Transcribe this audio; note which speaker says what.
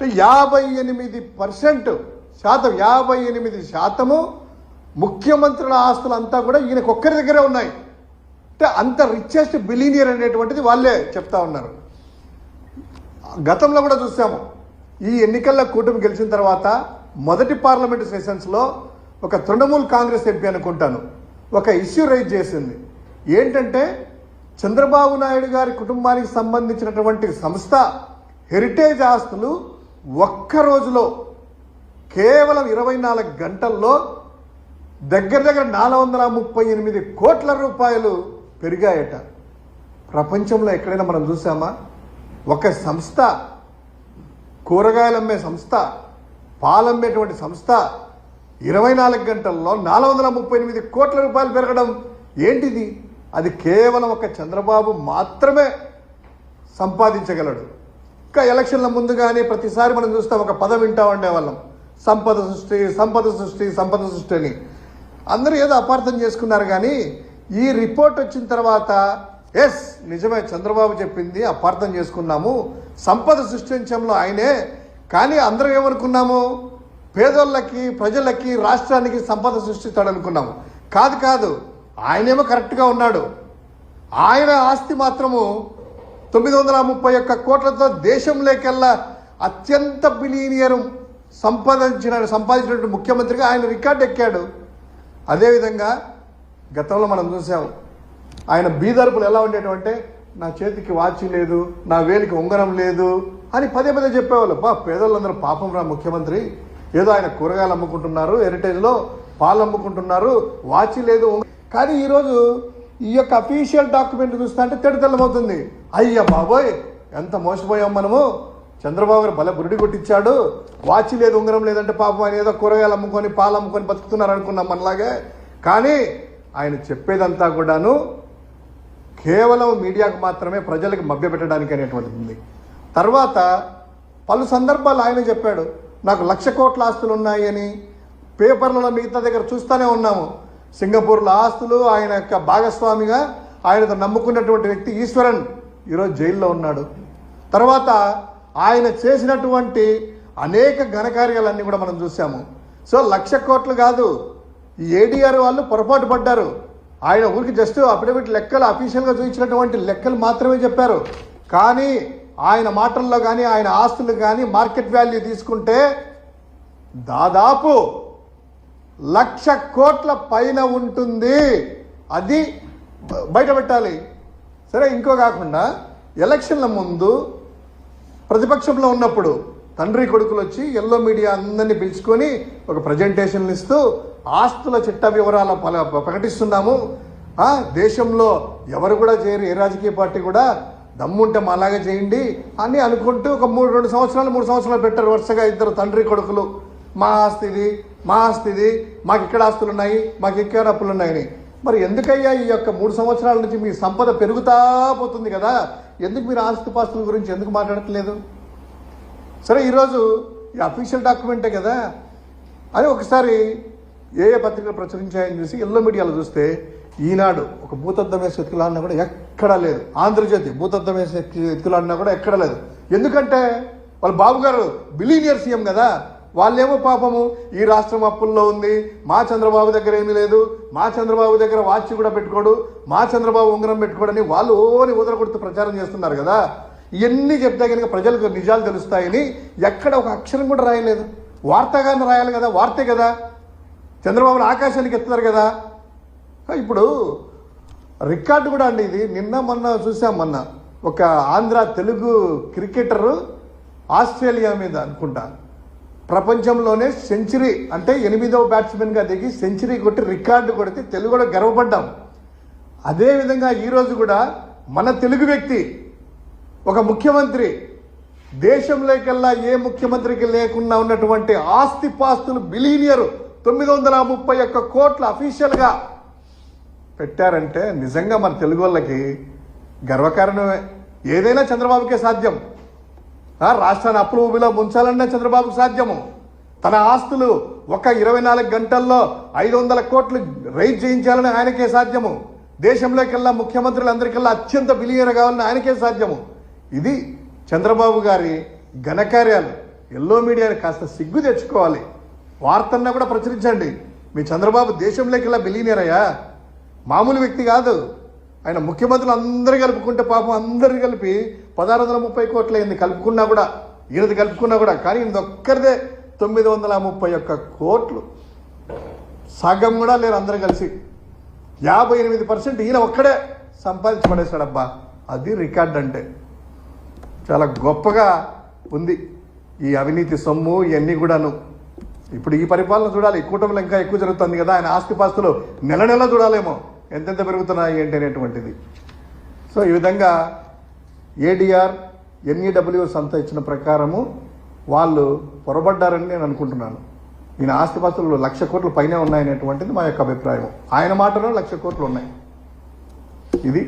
Speaker 1: 58% 58% ముఖ్యమంత్రుల ఆస్తులంతా కూడా ఈయనకు ఒక్కరి దగ్గరే ఉన్నాయి. అంటే అంత రిచెస్ట్ బిలీనియర్ అనేటువంటిది వాళ్ళే చెప్తా ఉన్నారు. గతంలో కూడా చూసాము, ఈ ఎన్నికల్లో కూటమి గెలిచిన తర్వాత మొదటి పార్లమెంటు సెషన్స్లో ఒక తృణమూల్ కాంగ్రెస్ ఎంపీ అనుకుంటాను ఒక ఇష్యూ రైజ్ చేసింది. ఏంటంటే చంద్రబాబు నాయుడు గారి కుటుంబానికి సంబంధించినటువంటి సంస్థ హెరిటేజ్ ఆస్తులు ఒక్క రోజులో కేవలం 24 గంటల్లో దగ్గర 438 కోట్ల రూపాయలు పెరిగాయట. ప్రపంచంలో ఎక్కడైనా మనం చూసామా? ఒక సంస్థ, కూరగాయలు అమ్మే సంస్థ, పాలమ్మేటువంటి సంస్థ 24 గంటల్లో 438 కోట్ల రూపాయలు పెరగడం ఏంటిది? అది కేవలం ఒక చంద్రబాబు మాత్రమే సంపాదించగలడు. ఇంకా ఎలక్షన్ల ముందు కానీ ప్రతిసారి మనం చూస్తాం, ఒక పదం వింటా ఉండేవాళ్ళం, సంపద సృష్టి సంపద సృష్టి సంపద సృష్టి అని. అందరూ ఏదో అపార్థం చేసుకున్నారు. కానీ ఈ రిపోర్ట్ వచ్చిన తర్వాత ఎస్ నిజమే, చంద్రబాబు చెప్పింది అపార్థం చేసుకున్నాము, సంపద సృష్టించడంలో ఆయనే. కానీ అందరం ఏమనుకున్నాము? పేదోళ్ళకి, ప్రజలకి, రాష్ట్రానికి సంపద సృష్టిస్తాడనుకున్నాము. కాదు, ఆయనేమో కరెక్ట్గా ఉన్నాడు. ఆయన ఆస్తి మాత్రము 931 కోట్లతో దేశంలోకెల్లా అత్యంత బిలీనియర్ సంపాదించినటువంటి ముఖ్యమంత్రిగా ఆయన రికార్డు ఎక్కాడు. అదేవిధంగా గతంలో మనం చూసాము, ఆయన బీదర్పులు ఎలా ఉండేటంటే నా చేతికి వాచి లేదు, నా వేలికి ఉంగరం లేదు అని పదే చెప్పేవాళ్ళు. పేదోళ్ళందరూ పాపం రా ముఖ్యమంత్రి, ఏదో ఆయన కూరగాయలు అమ్ముకుంటున్నారు, హెరిటేజ్లో పాలు అమ్ముకుంటున్నారు, వాచి లేదు. కానీ ఈరోజు ఈ యొక్క అఫీషియల్ డాక్యుమెంట్ చూస్తా అంటే తెల్లమవుతుంది. అయ్య బాబోయ్, ఎంత మోసపోయాం మనము, చంద్రబాబు గారు భలే బురుడి కొట్టించాడు, వాచి లేదు, ఉంగరం లేదంటే పాపం ఆయన ఏదో కూరగాయలు అమ్ముకొని పాలు అమ్ముకొని బతుకుతున్నారు అనుకున్నాం మనలాగే. కానీ ఆయన చెప్పేదంతా కూడాను కేవలం మీడియాకు మాత్రమే, ప్రజలకు మభ్యపెట్టడానికి అనేటువంటిది ఉంది. తర్వాత పలు సందర్భాలు ఆయన చెప్పాడు, నాకు 1,00,000 కోట్ల ఆస్తులు ఉన్నాయని. పేపర్లలో మిగతా దగ్గర చూస్తూనే ఉన్నాము. సింగపూర్లో ఆస్తులు, ఆయన యొక్క భాగస్వామిగా ఆయనతో నమ్ముకున్నటువంటి వ్యక్తి ఈశ్వరన్ ఈరోజు జైల్లో ఉన్నాడు. తర్వాత ఆయన చేసినటువంటి అనేక ఘనకార్యాలన్నీ కూడా మనం చూసాము. సో 1,00,000 కోట్లు కాదు, ఈ ఏడీఆర్ వాళ్ళు పొరపాటు పడ్డారు. ఆయన ఊరికి జస్ట్ అఫిడవిట్ లెక్కలు, అఫీషియల్గా చూపించినటువంటి లెక్కలు మాత్రమే చెప్పారు. కానీ ఆయన మాటల్లో కానీ, ఆయన ఆస్తులు కానీ మార్కెట్ వాల్యూ తీసుకుంటే దాదాపు 1,00,000 కోట్ల పైన ఉంటుంది. అది బయట పెట్టాలి. సరే, ఇంకో కాకుండా ఎలక్షన్ల ముందు ప్రతిపక్షంలో ఉన్నప్పుడు తండ్రి కొడుకులు వచ్చి ఎల్లో మీడియా అందరినీ పిలుచుకొని ఒక ప్రజెంటేషన్లు ఇస్తూ ఆస్తుల చిట్ట వివరాలు ప్రకటిస్తున్నాము, దేశంలో ఎవరు కూడా చేయరు, ఏ రాజకీయ పార్టీ కూడా, దమ్ముంటే మాలాగా చేయండి అని అనుకుంటూ ఒక 3 సంవత్సరాలు పెట్టారు వరుసగా ఇద్దరు తండ్రి కొడుకులు. మా ఆస్తి ఇది, మా ఆస్తి ఇది, మాకు ఇక్కడ ఆస్తులు ఉన్నాయి, మాకు ఇక్కడ అప్పులు ఉన్నాయని. మరి ఎందుకయ్యా ఈ యొక్క 3 సంవత్సరాల నుంచి మీ సంపద పెరుగుతా పోతుంది కదా, ఎందుకు మీరు ఆస్తిపాస్తుల గురించి ఎందుకు మాట్లాడట్లేదు? సరే, ఈరోజు ఈ అఫీషియల్ డాక్యుమెంటే కదా అని ఒకసారి ఏ పత్రికలు ప్రచురించాయని చూసి ఎల్లో మీడియాలో చూస్తే ఈనాడు ఒక భూతద్దం వేసి ఎత్తుకులాడినా కూడా ఎక్కడా లేదు, ఆంధ్రజ్యోతి భూతద్దం వేసి ఎత్తుకులాడినా కూడా ఎక్కడా లేదు. ఎందుకంటే వాళ్ళ బాబు గారు బిలీనియర్ సీఎం కదా, వాళ్ళేమో పాపము ఈ రాష్ట్రం అప్పుల్లో ఉంది, మా చంద్రబాబు దగ్గర ఏమీ లేదు, మా చంద్రబాబు దగ్గర వాచ్ కూడా పెట్టుకోడు, మా చంద్రబాబు ఉంగరం పెట్టుకోడని వాళ్ళు ఓని ఊదరకొడుతూ ప్రచారం చేస్తున్నారు కదా. ఇవన్నీ చెప్తే కనుక ప్రజలకు నిజాలు తెలుస్తాయని ఎక్కడ ఒక అక్షరం కూడా రాయలేదు. వార్తగానే రాయాలి కదా, వార్తే కదా, చంద్రబాబును ఆకాశానికి ఎత్తుతారు కదా. ఇప్పుడు రికార్డు కూడా అండి ఇది, మొన్న చూసాం, ఒక ఆంధ్ర తెలుగు క్రికెటరు ఆస్ట్రేలియా మీద అనుకుంటా ప్రపంచంలోనే సెంచరీ, అంటే 8వ బ్యాట్స్మెన్గా దిగి సెంచరీ కొట్టి రికార్డు కొడితే తెలుగు కూడా గర్వపడ్డాం. అదేవిధంగా ఈరోజు కూడా మన తెలుగు వ్యక్తి, ఒక ముఖ్యమంత్రి, దేశంలోకెల్లా ఏ ముఖ్యమంత్రికి లేకుండా ఉన్నటువంటి ఆస్తిపాస్తులు బిలీనియర్ 931 కోట్ల అఫీషియల్గా పెట్టారంటే నిజంగా మన తెలుగు వాళ్ళకి గర్వకారణమే. ఏదైనా చంద్రబాబుకే సాధ్యం. రాష్ట్రాన్ని అప్పుల ఊబిలో ముంచాలన్నా చంద్రబాబుకు సాధ్యము. తన ఆస్తులు ఒక 24 గంటల్లో 500 కోట్లు రైజ్ చేయించాలని ఆయనకే సాధ్యము. దేశంలోకెల్లా ముఖ్యమంత్రులందరికల్లా అత్యంత బిలియనర్ కావాలని ఆయనకే సాధ్యము. ఇది చంద్రబాబు గారి ఘనకార్యాలు. ఎల్లో మీడియాని కాస్త సిగ్గు తెచ్చుకోవాలి. వార్తన్నా కూడా ప్రచురించండి. మీ చంద్రబాబు దేశంలోకి ఇలా బిలీనియర్ అయ్యా, మామూలు వ్యక్తి కాదు. ఆయన ముఖ్యమంత్రులు అందరూ కలుపుకుంటే పాపం అందరు కలిపి 1630 కోట్లు అయింది కలుపుకున్నా కూడా, ఈయనది కలుపుకున్నా కూడా. కానీ ఇది ఒక్కరిదే 931 కోట్లు, సగం కూడా లేరు అందరూ కలిసి. 58% ఈయన ఒక్కడే సంపాదించి పడేశాడబ్బా. అది రికార్డ్ అంటే. చాలా గొప్పగా ఉంది ఈ అవినీతి సొమ్ము ఇవన్నీ కూడాను. ఇప్పుడు ఈ పరిపాలన చూడాలి, కూటమిలో ఇంకా ఎక్కువ జరుగుతుంది కదా. ఆయన ఆస్తిపాస్తులు నెల నెల చూడాలేమో ఎంతెంత పెరుగుతున్నాయి ఏంటి అనేటువంటిది. సో ఈ విధంగా ఏడీఆర్ ఎన్ఈడబ్ల్యూ సంస్థ ఇచ్చిన ప్రకారము వాళ్ళు పొరబడ్డారని నేను అనుకుంటున్నాను. ఈయన ఆస్తిపాస్తులు 1,00,000 కోట్లు పైనే ఉన్నాయనేటువంటిది మా యొక్క అభిప్రాయం. ఆయన మాటలో 1,00,000 కోట్లు ఉన్నాయి. ఇది